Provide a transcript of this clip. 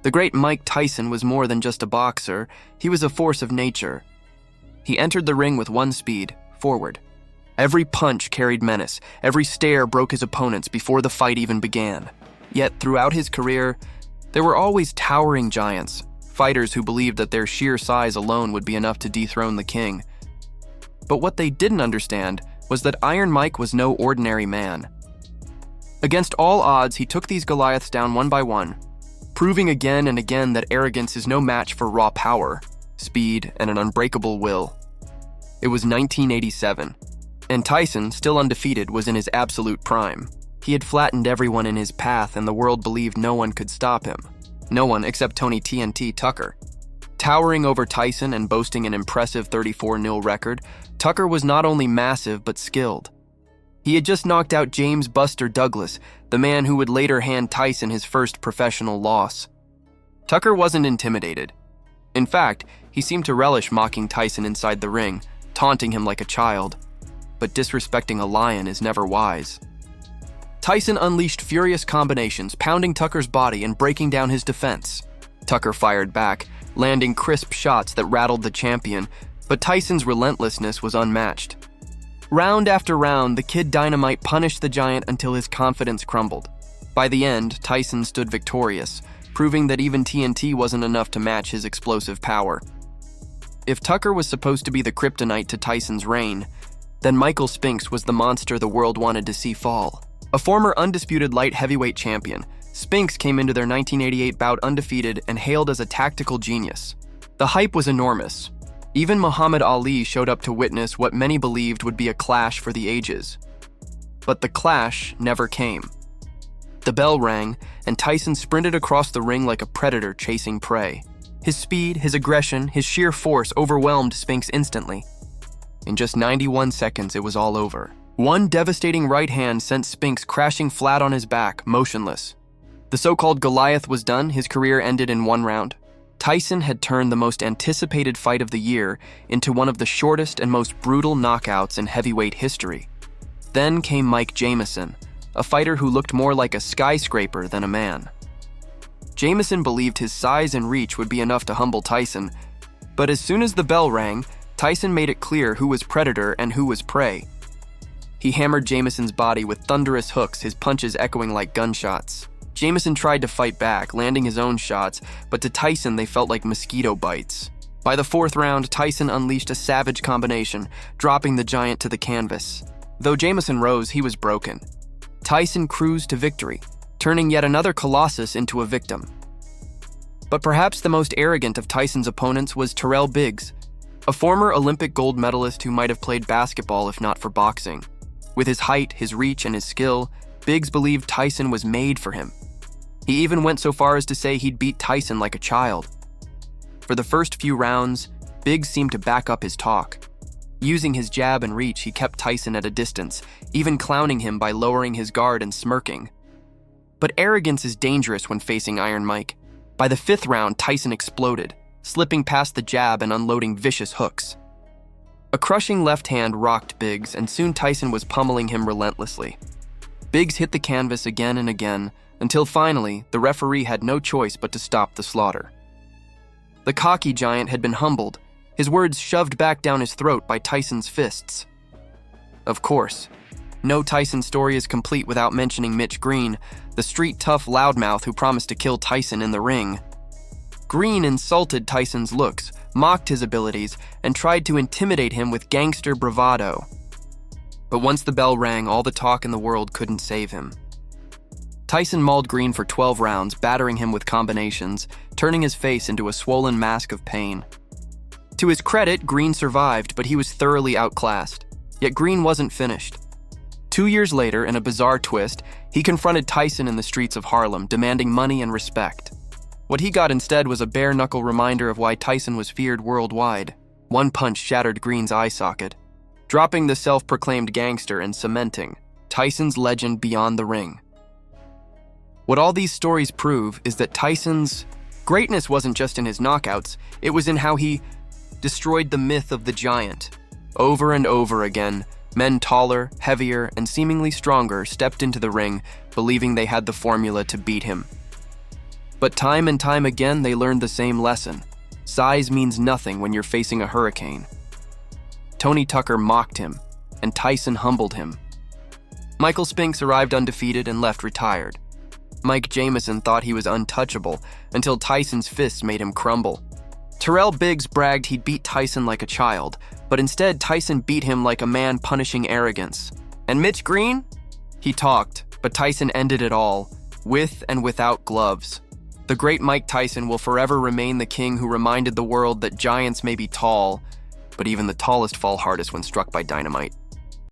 The great Mike Tyson was more than just a boxer, he was a force of nature. He entered the ring with one speed, forward. Every punch carried menace, every stare broke his opponents before the fight even began. Yet throughout his career, there were always towering giants, fighters who believed that their sheer size alone would be enough to dethrone the king. But what they didn't understand was that Iron Mike was no ordinary man. Against all odds, he took these Goliaths down one by one, proving again and again that arrogance is no match for raw power, speed, and an unbreakable will. It was 1987, and Tyson, still undefeated, was in his absolute prime. He had flattened everyone in his path, and the world believed no one could stop him. No one except Tony TNT Tucker. Towering over Tyson and boasting an impressive 34-0 record, Tucker was not only massive but skilled. He had just knocked out James Buster Douglas, the man who would later hand Tyson his first professional loss. Tucker wasn't intimidated. In fact, he seemed to relish mocking Tyson inside the ring, taunting him like a child. But disrespecting a lion is never wise. Tyson unleashed furious combinations, pounding Tucker's body and breaking down his defense. Tucker fired back, landing crisp shots that rattled the champion, but Tyson's relentlessness was unmatched. Round after round, the Kid Dynamite punished the giant until his confidence crumbled. By the end, Tyson stood victorious, proving that even TNT wasn't enough to match his explosive power. If Tucker was supposed to be the kryptonite to Tyson's reign, then Michael Spinks was the monster the world wanted to see fall. A former undisputed light heavyweight champion, Spinks came into their 1988 bout undefeated and hailed as a tactical genius. The hype was enormous. Even Muhammad Ali showed up to witness what many believed would be a clash for the ages. But the clash never came. The bell rang, and Tyson sprinted across the ring like a predator chasing prey. His speed, his aggression, his sheer force overwhelmed Spinks instantly. In just 91 seconds, it was all over. One devastating right hand sent Spinks crashing flat on his back, motionless. The so-called Goliath was done, his career ended in one round. Tyson had turned the most anticipated fight of the year into one of the shortest and most brutal knockouts in heavyweight history. Then came Mike Jamison, a fighter who looked more like a skyscraper than a man. Jamison believed his size and reach would be enough to humble Tyson, but as soon as the bell rang, Tyson made it clear who was predator and who was prey. He hammered Jamison's body with thunderous hooks, his punches echoing like gunshots. Jamison tried to fight back, landing his own shots, but to Tyson they felt like mosquito bites. By the fourth round, Tyson unleashed a savage combination, dropping the giant to the canvas. Though Jamison rose, he was broken. Tyson cruised to victory, turning yet another colossus into a victim. But perhaps the most arrogant of Tyson's opponents was Terrell Biggs, a former Olympic gold medalist who might have played basketball if not for boxing. With his height, his reach, and his skill, Biggs believed Tyson was made for him. He even went so far as to say he'd beat Tyson like a child. For the first few rounds, Biggs seemed to back up his talk. Using his jab and reach, he kept Tyson at a distance, even clowning him by lowering his guard and smirking. But arrogance is dangerous when facing Iron Mike. By the fifth round, Tyson exploded, slipping past the jab and unloading vicious hooks. A crushing left hand rocked Biggs, and soon Tyson was pummeling him relentlessly. Biggs hit the canvas again and again, until finally, the referee had no choice but to stop the slaughter. The cocky giant had been humbled, his words shoved back down his throat by Tyson's fists. Of course, no Tyson story is complete without mentioning Mitch Green, the street-tough loudmouth who promised to kill Tyson in the ring. Green insulted Tyson's looks, mocked his abilities, and tried to intimidate him with gangster bravado. But once the bell rang, all the talk in the world couldn't save him. Tyson mauled Green for 12 rounds, battering him with combinations, turning his face into a swollen mask of pain. To his credit, Green survived, but he was thoroughly outclassed. Yet Green wasn't finished. 2 years later, in a bizarre twist, he confronted Tyson in the streets of Harlem, demanding money and respect. What he got instead was a bare-knuckle reminder of why Tyson was feared worldwide. One punch shattered Green's eye socket, dropping the self-proclaimed gangster and cementing Tyson's legend beyond the ring. What all these stories prove is that Tyson's greatness wasn't just in his knockouts, it was in how he destroyed the myth of the giant. Over and over again, men taller, heavier, and seemingly stronger stepped into the ring, believing they had the formula to beat him. But time and time again, they learned the same lesson. Size means nothing when you're facing a hurricane. Tony Tucker mocked him, and Tyson humbled him. Michael Spinks arrived undefeated and left retired. Mike Jamison thought he was untouchable until Tyson's fists made him crumble. Terrell Biggs bragged he'd beat Tyson like a child, but instead Tyson beat him like a man punishing arrogance. And Mitch Green? He talked, but Tyson ended it all, with and without gloves. The great Mike Tyson will forever remain the king who reminded the world that giants may be tall, but even the tallest fall hardest when struck by dynamite.